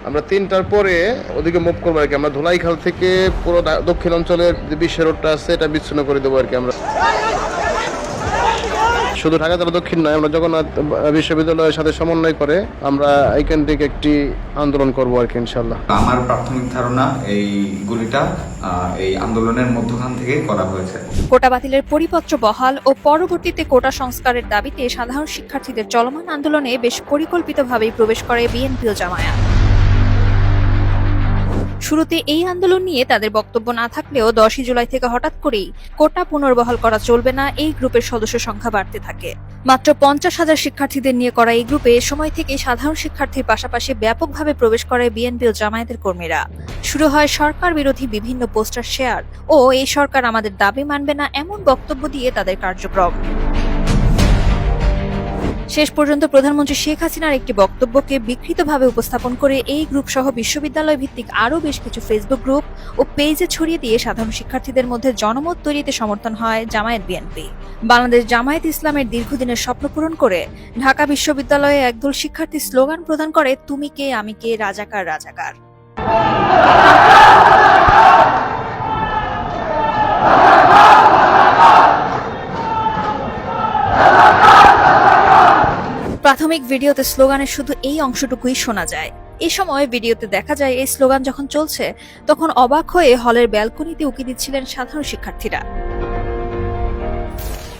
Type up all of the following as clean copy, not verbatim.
আমরা 3টার পরে ওদিকে মুভ করবো আর কি। আমরা ধুলাইখাল থেকে পুরো দক্ষিণ অঞ্চলের যে বিশ্ব রোডটা আছে এটা বিচ্ছিন্ন করে দেবো আর কি। আমরা শুধু ঢাকা জেলা দক্ষিণ নয়, আমরা জগন্নাথ বিশ্ববিদ্যালয়ের সাথে সমন্বয় করে আমরা এইখান থেকে একটি আন্দোলন করবো আর কি ইনশাল্লাহ। আমার প্রাথমিক ধারণা এই গুলিটা এই আন্দোলনের মধ্যখান থেকে করা হয়েছে। কোটা বাতিলের পরিপত্র বহাল ও পরবর্তীতে কোটা সংস্কারের দাবিতে সাধারণ শিক্ষার্থীদের চলমান আন্দোলনে বেশ পরিকল্পিতভাবেই প্রবেশ করে বিএনপি ও জামায়াত। শুরুতে এই আন্দোলন নিয়ে তাদের বক্তব্য না থাকলেও 10 জুলাই থেকে হঠাৎ করেই কোটা পুনর্বহাল করা চলবে না এই গ্রুপের সদস্য সংখ্যা বাড়তে থাকে। মাত্র 50,000 শিক্ষার্থীদের নিয়ে করা এই গ্রুপে এ সময় থেকে সাধারণ শিক্ষার্থীর পাশাপাশি ব্যাপকভাবে প্রবেশ করে বিএনপি ও জামায়াতের কর্মীরা। শুরু হয় সরকার বিরোধী বিভিন্ন পোস্টার শেয়ার ও এই সরকার আমাদের দাবি মানবে না এমন বক্তব্য দিয়ে তাদের কার্যক্রম। শেষ পর্যন্ত প্রধানমন্ত্রী শেখ হাসিনার একটি বক্তব্যকে বিকৃতভাবে উপস্থাপন করে এই গ্রুপ সহ বিশ্ববিদ্যালয় ভিত্তিক আরও বেশ কিছু ফেসবুক গ্রুপ ও পেজে ছড়িয়ে দিয়ে সাধারণ শিক্ষার্থীদের মধ্যে জনমত তৈরিতে সমর্থন হয় জামায়াত বিএনপি। বাংলাদেশ জামায়াত ইসলামের দীর্ঘদিনের স্বপ্ন পূরণ করে ঢাকা বিশ্ববিদ্যালয়ে একদল শিক্ষার্থী স্লোগান প্রদান করে, তুমি কে আমি কে, রাজাকার রাজাকার। প্রাথমিক ভিডিওতে স্লোগানের শুধু এই অংশটুকুই শোনা যায়। এই সময় ভিডিওতে দেখা যায় এই স্লোগান যখন চলছে তখন অবাক হয়ে হলের ব্যালকনিতে উকি দিচ্ছিলেন সাধারণ শিক্ষার্থীরা।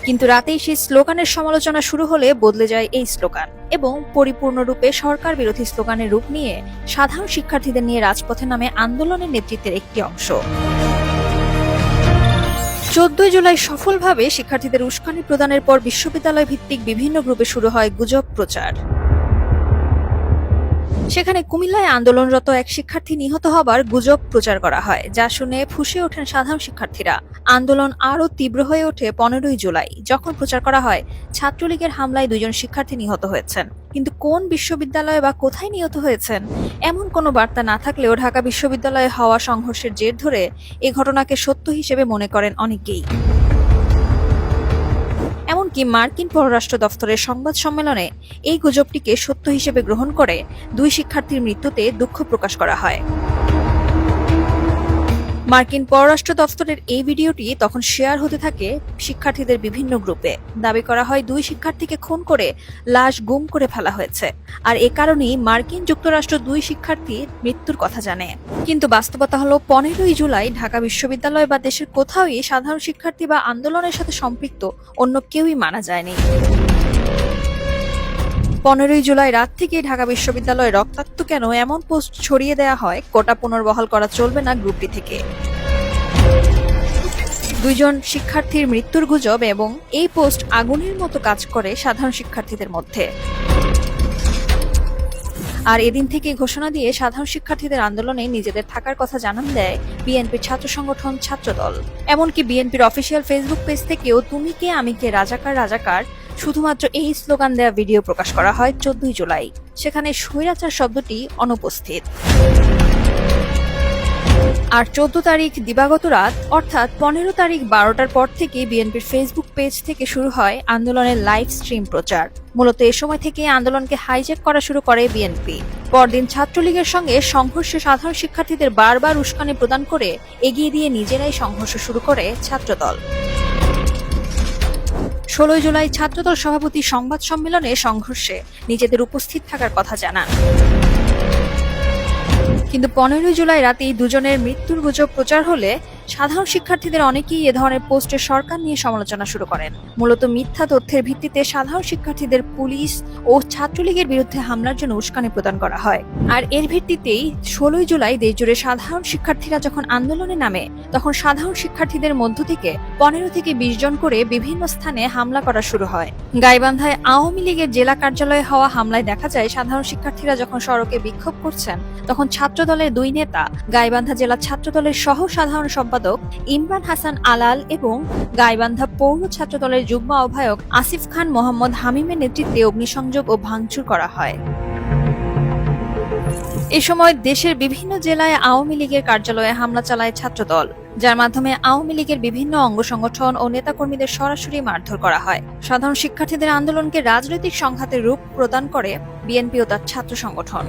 কিন্তু রাতেই সেই স্লোগানের সমালোচনা শুরু হলে বদলে যায় এই স্লোগান এবং পরিপূর্ণরূপে সরকার বিরোধী স্লোগানের রূপ নিয়ে সাধারণ শিক্ষার্থীদের নিয়ে রাজপথে নামে আন্দোলনের নেতৃত্বের একটি অংশ। 14 জুলাই সফলভাবে শিক্ষার্থীদের উস্কানি প্রদানের পর বিশ্ববিদ্যালয় ভিত্তিক বিভিন্ন গ্রুপে শুরু হয় গুজব প্রচার। সেখানে কুমিল্লায় আন্দোলনরত এক শিক্ষার্থী নিহত হবার গুজব প্রচার করা হয়, যা শুনে ফুঁসে ওঠেন সাধারণ শিক্ষার্থীরা। আন্দোলন আরও তীব্র হয়ে ওঠে 15 জুলাই, যখন প্রচার করা হয় ছাত্রলীগের হামলায় 2জন শিক্ষার্থী নিহত হয়েছেন। কিন্তু কোন বিশ্ববিদ্যালয়ে বা কোথায় নিহত হয়েছেন এমন কোনো বার্তা না থাকলেও ঢাকা বিশ্ববিদ্যালয়ে হওয়া সংঘর্ষের জের ধরে এ ঘটনাকে সত্য হিসেবে মনে করেন অনেকেই। এমনকি মার্কিন পররাষ্ট্র দফতরের সংবাদ সম্মেলনে এই গুজবটিকে সত্য হিসেবে গ্রহণ করে 2 শিক্ষার্থীর মৃত্যুতে দুঃখ প্রকাশ করা হয়। মার্কিন পররাষ্ট্র দফতরের এই ভিডিওটি তখন শেয়ার হতে থাকে শিক্ষার্থীদের বিভিন্ন গ্রুপে। দাবি করা হয় 2 শিক্ষার্থীকে খুন করে লাশ গুম করে ফেলা হয়েছে, আর এ কারণেই মার্কিন যুক্তরাষ্ট্র 2 শিক্ষার্থীর মৃত্যুর কথা জানে। কিন্তু বাস্তবতা হলো 15 জুলাই ঢাকা বিশ্ববিদ্যালয় বা দেশের কোথাওই সাধারণ শিক্ষার্থী বা আন্দোলনের সাথে সম্পৃক্ত অন্য কেউই মানা যায়নি। 15 জুলাই রাত থেকে ঢাকা বিশ্ববিদ্যালয়ে রক্তাক্ত কেন এমন পোস্ট ছড়িয়ে দেওয়া হয় কোটা পুনর্বহাল করা চলবে না গ্রুপটি থেকে। 2 জন শিক্ষার্থীর মৃত্যুর গুজব এবং এই পোস্ট আগুনের মতো কাজ করে সাধারণ শিক্ষার্থীদের মধ্যে। আর এদিন থেকে ঘোষণা দিয়ে সাধারণ শিক্ষার্থীদের আন্দোলনে নিজেদের থাকার কথা জানান দেয় বিএনপির ছাত্র সংগঠন ছাত্রদল। এমনকি বিএনপির অফিসিয়াল ফেসবুক পেজ থেকেও তুমি কে আমি কে, রাজাকার রাজাকার শুধুমাত্র এই স্লোগান দেওয়া ভিডিও প্রকাশ করা হয় 14 জুলাই। সেখানে স্বৈরাচার শব্দটি অনুপস্থিত। আর 14 তারিখ দিবাগত রাত অর্থাৎ 15 তারিখ 12টার পর থেকে বিএনপির ফেসবুক পেজ থেকে শুরু হয় আন্দোলনের লাইভ স্ট্রিম প্রচার। মূলত এ সময় থেকে আন্দোলনকে হাইজ্যাক করা শুরু করে বিএনপি। পরদিন ছাত্রলীগের সঙ্গে সংঘর্ষে সাধারণ শিক্ষার্থীদের বারবার উস্কানি প্রদান করে এগিয়ে দিয়ে নিজেরাই সংঘর্ষ শুরু করে ছাত্রদল। 16 জুলাই ছাত্রদল সভাপতি সংবাদ সম্মেলনে সংঘর্ষে নিজেদের উপস্থিত থাকার কথা জানান। কিন্তু 15 জুলাই রাতেই 2 জনের মৃত্যুর গুজব প্রচার হলে সাধারণ শিক্ষার্থীদের অনেকেই এ ধরনের পোস্টে সরকার নিয়ে সমালোচনা শুরু করেন। মূলত মিথ্যা তথ্যের ভিত্তিতে সাধারণ শিক্ষার্থীদের পুলিশ ও ছাত্রলীগের বিরুদ্ধে হামলার জন্য উস্কানি প্রদান করা হয়। আর এর ভিত্তিতেই 16 জুলাই দেশজুড়ে সাধারণ শিক্ষার্থীরা যখন আন্দোলনে নামে তখন সাধারণ শিক্ষার্থীদের মধ্য থেকে 15 থেকে 20 জন করে বিভিন্ন স্থানে হামলা করা শুরু হয়। গাইবান্ধায় আওয়ামী লীগের জেলা কার্যালয়ে হওয়া হামলায় দেখা যায় সাধারণ শিক্ষার্থীরা যখন সড়কে বিক্ষোভ করছেন তখন ছাত্রদলের 2 নেতা গাইবান্ধা জেলা ছাত্রদলের সহ সাধারণ সম্পাদক ইমরান হাসান আলাল এবং গাইবান্ধা পৌর ছাত্রদলের যুগ্ম আহ্বায়ক আসিফ খান মোহাম্মদ হামিমের নেতৃত্বে অগ্নিসংযোগ ও ভাঙচুর করা হয়। এ সময় দেশের বিভিন্ন জেলায় আওয়ামী লীগের কার্যালয়ে হামলা চালায় ছাত্রদল, যার মাধ্যমে আওয়ামী লীগের বিভিন্ন অঙ্গ সংগঠন ও নেতাকর্মীদের সরাসরি মারধর করা হয়। সাধারণ শিক্ষার্থীদের আন্দোলনকে রাজনৈতিক সংঘাতের রূপ প্রদান করে বিএনপি ও তার ছাত্র সংগঠন।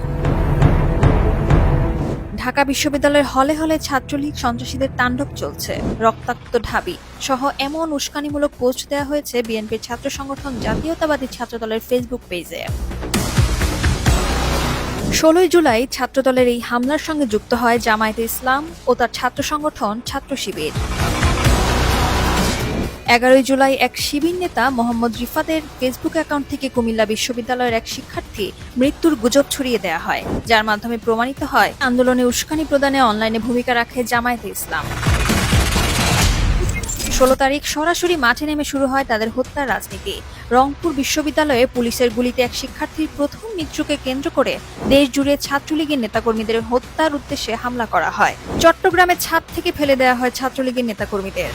ঢাকা বিশ্ববিদ্যালয়ের হলে হলে ছাত্রলীগ সন্ত্রাসীদের তাণ্ডব চলছে, রক্তাক্ত ঢাবি সহ এমন উস্কানিমূলক পোস্ট দেওয়া হয়েছে বিএনপির ছাত্র সংগঠন জাতীয়তাবাদী ছাত্রদলের ফেসবুক পেজে। 16 জুলাই ছাত্রদলের এই হামলার সঙ্গে যুক্ত হয় জামায়াতে ইসলাম ও তার ছাত্র সংগঠন ছাত্র শিবির। 11 জুলাই এক শিবির নেতা মোহাম্মদ রিফাতের ফেসবুক অ্যাকাউন্ট থেকে কুমিল্লা বিশ্ববিদ্যালয়ের এক শিক্ষার্থী মৃত্যুর গুজব ছড়িয়ে দেওয়া হয়, যার মাধ্যমে প্রমাণিত হয় আন্দোলনে উস্কানি প্রদানে অনলাইনে ভূমিকা রাখে জামায়াতে ইসলাম। 16 তারিখ সরাসরি মাঠে নেমে শুরু হয় তাদের হত্যার রাজনীতি। রংপুর বিশ্ববিদ্যালয়ে পুলিশের গুলিতে এক শিক্ষার্থীর প্রথম মৃত্যুকে কেন্দ্র করে দেশ জুড়ে ছাত্রলীগের নেতাকর্মীদের হত্যার উদ্দেশ্যে হামলা করা হয়। চট্টগ্রামে ছাদ থেকে ফেলে দেওয়া হয় ছাত্রলীগের নেতাকর্মীদের।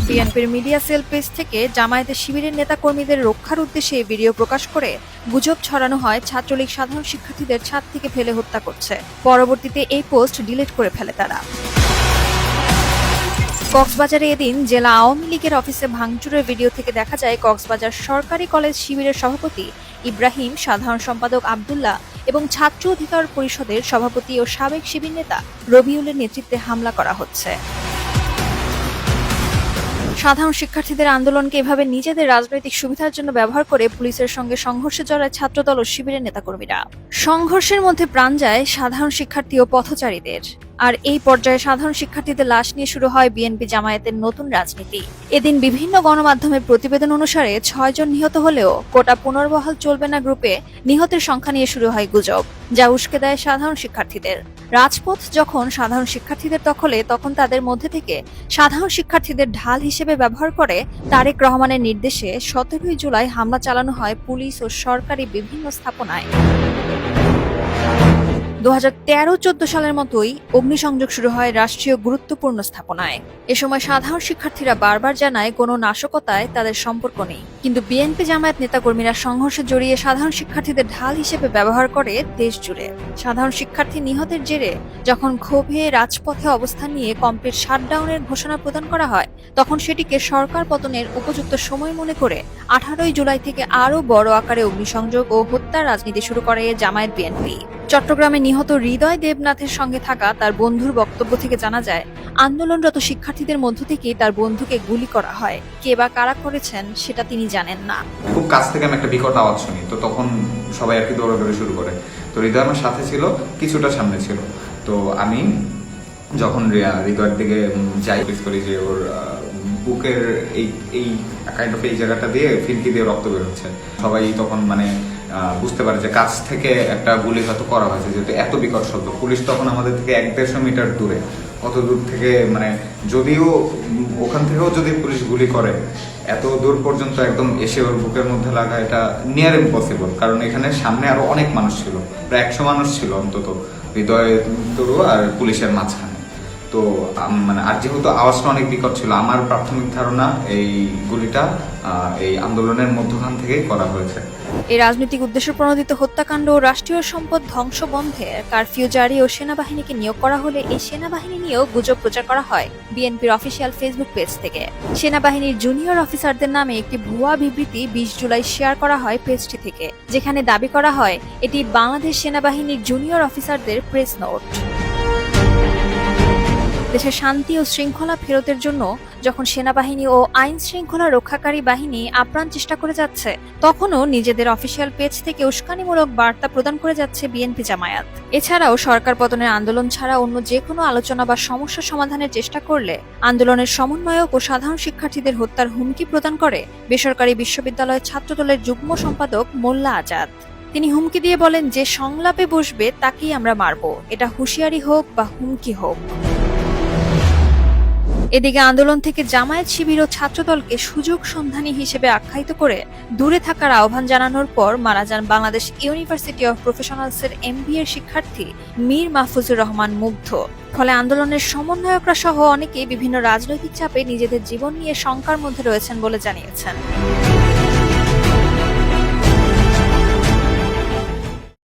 বিএনপির মিডিয়া সেল পেজ থেকে জামায়াতে শিবিরের নেতাকর্মীদের রক্ষার উদ্দেশ্যে ভিডিও প্রকাশ করে গুজব ছড়ানো হয় ছাত্রলীগ সাধারণ শিক্ষার্থীদের ছাদ থেকে ফেলে হত্যা করছে। পরবর্তীতে এই পোস্ট ডিলিট করে ফেলে তারা। কক্সবাজারে এদিন জেলা আওয়ামী লীগের অফিসে ভাঙচুরের ভিডিও থেকে দেখা যায় কক্সবাজার সরকারি কলেজ শিবিরের সভাপতি ইব্রাহিম, সাধারণ সম্পাদক আব্দুল্লাহ এবং ছাত্র অধিকার পরিষদের সভাপতি ও সাবেক শিবির নেতা রবিউলের নেতৃত্বে হামলা করা হচ্ছে। সাধারণ শিক্ষার্থীদের আন্দোলনকে এভাবে নিজেদের রাজনৈতিক সুবিধার জন্য ব্যবহার করে পুলিশের সঙ্গে সংঘর্ষে জড়ায় ছাত্রদল ও শিবিরের নেতাকর্মীরা। সংঘর্ষের মধ্যে প্রাণ যায় সাধারণ শিক্ষার্থী ও পথচারীদের। আর এই পর্যায়ে সাধারণ শিক্ষার্থীদের লাশ নিয়ে শুরু হয় বিএনপি জামায়াতের নতুন রাজনীতি। এদিন বিভিন্ন গণমাধ্যমের প্রতিবেদন অনুসারে 6 জন নিহত হলেও কোটা পুনর্বহাল চলবে না গ্রুপে নিহতের সংখ্যা নিয়ে শুরু হয় গুজব, যা উস্কে দেয় সাধারণ শিক্ষার্থীদের। রাজপথ যখন সাধারণ শিক্ষার্থীদের দখলে, তখন তাদের মধ্যে থেকে সাধারণ শিক্ষার্থীদের ঢাল হিসেবে ব্যবহার করে তারেক রহমানের নির্দেশে 17 জুলাই হামলা চালানো হয় পুলিশ ও সরকারি বিভিন্ন স্থাপনায়। 2013-14 সালের মতোই অগ্নিসংযোগ শুরু হয় রাষ্ট্রীয় গুরুত্বপূর্ণ স্থাপনায়। এ সময় সাধারণ শিক্ষার্থীরা বারবার জানায় কোনো নাশকতায় তাদের সম্পর্ক নেই, কিন্তু বিএনপি জামায়াত নেতাকর্মীরা সংঘর্ষে জড়িয়ে সাধারণ শিক্ষার্থীদের ঢাল হিসেবে ব্যবহার করে দেশ জুড়ে। সাধারণ শিক্ষার্থী নিহতের জেরে যখন ক্ষোভে রাজপথে অবস্থান নিয়ে কমপ্লিট শাটডাউনের ঘোষণা প্রদান করা হয়, তখন সেটিকে সরকার পতনের উপযুক্ত সময় মনে করে 18 জুলাই থেকে আরও বড় আকারে অগ্নিসংযোগ ও হত্যার রাজনীতি শুরু করে জামায়াত বিএনপি। চট্টগ্রামে নিহত হৃদয় দেবনাথের সঙ্গে থাকা তার বন্ধুর বক্তব্য থেকে জানা যায়, আন্দোলনরত শিক্ষার্থীদের মধ্য থেকে তার বন্ধুকে গুলি করা হয়। কে বা কারা করেছেন সেটা তিনি জানেন না। খুব কাছ থেকে আমি একটা বিকট আওয়াজ শুনি, তো তখন সবাই আর কি দৌড়াদৌড়ি শুরু করে। তো হৃদয় আমার সাথে ছিল, কিছুটা সামনে ছিল। তো আমি যখন হৃদয়ের দিকে যাই, করি যে ওর বুকের এই কাইন্ড অফ এই জায়গাটা দিয়ে ফিনকি দিয়ে রক্ত বের হচ্ছে। সবাই তখন মানে বুঝতে পারে যে কাছ থেকে একটা গুলি হয়তো করা হয়েছে, যেহেতু এত বিকট শব্দ। পুলিশ তখন আমাদের থেকে 1-150 মিটার দূরে, কত দূর থেকে মানে যদিও ওখান থেকেও যদি পুলিশ গুলি করে, এত দূর পর্যন্ত একদম এসে ওর বুকের মধ্যে লাগা এটা নিয়ার ইম্পসিবল। কারণ এখানে সামনে আরো অনেক মানুষ ছিল, প্রায় 100 মানুষ ছিল অন্তত হৃদয় তরু আর পুলিশের মাঝখানে। তো মানে আর যেহেতু আওয়াজটা অনেক বিকট ছিল, আমার প্রাথমিক ধারণা এই গুলিটা এই আন্দোলনের মধ্যখান থেকেই করা হয়েছে। এই রাজনৈতিক উদ্দেশ্য প্রণোদিত হত্যাকাণ্ড ও রাষ্ট্রীয় সম্পদ ধ্বংস বন্ধে কারফিউ জারি ও সেনাবাহিনীকে নিয়োগ করা হলে এই সেনাবাহিনী নিয়েও গুজব প্রচার করা হয় বিএনপির অফিসিয়াল ফেসবুক পেজ থেকে। সেনাবাহিনীর জুনিয়র অফিসারদের নামে একটি ভুয়া বিবৃতি 20 জুলাই শেয়ার করা হয় পেজটি থেকে, যেখানে দাবি করা হয় এটি বাংলাদেশ সেনাবাহিনীর জুনিয়র অফিসারদের প্রেস নোট। দেশের শান্তি ও শৃঙ্খলা ফেরতের জন্য যখন সেনাবাহিনী ও আইন শৃঙ্খলা রক্ষাকারী বাহিনী আপ্রাণ চেষ্টা করে যাচ্ছে, তখনও নিজেদের অফিসিয়াল পেজ থেকে উস্কানিমূলক বার্তা প্রদান করে যাচ্ছে বিএনপি জামায়াত। এছাড়াও সরকার পতনের আন্দোলন ছাড়া অন্য যে কোনো আলোচনা বা সমস্যা সমাধানের চেষ্টা করলে আন্দোলনের সমন্বয়ক ও সাধারণ শিক্ষার্থীদের হত্যার হুমকি প্রদান করে বেসরকারি বিশ্ববিদ্যালয়ের ছাত্রদলের যুগ্ম সম্পাদক মোল্লা আজাদ। তিনি হুমকি দিয়ে বলেন, যে সংলাপে বসবে তাকেই আমরা মারব, এটা হুঁশিয়ারি হোক বা হুমকি হোক। এদিকে আন্দোলন থেকে জামায়াত শিবির ও ছাত্রদলকে সুযোগ সন্ধানী হিসেবে আখ্যায়িত করে দূরে থাকার আহ্বান জানানোর পর মারা যান বাংলাদেশ ইউনিভার্সিটি অফ প্রফেশনালসের MBA শিক্ষার্থী মীর মাহফুজুর রহমান মুগ্ধ। ফলে আন্দোলনের সমন্বয়করা সহ অনেকেই বিভিন্ন রাজনৈতিক চাপে নিজেদের জীবন নিয়ে শঙ্কার মধ্যে রয়েছেন বলে জানিয়েছেন।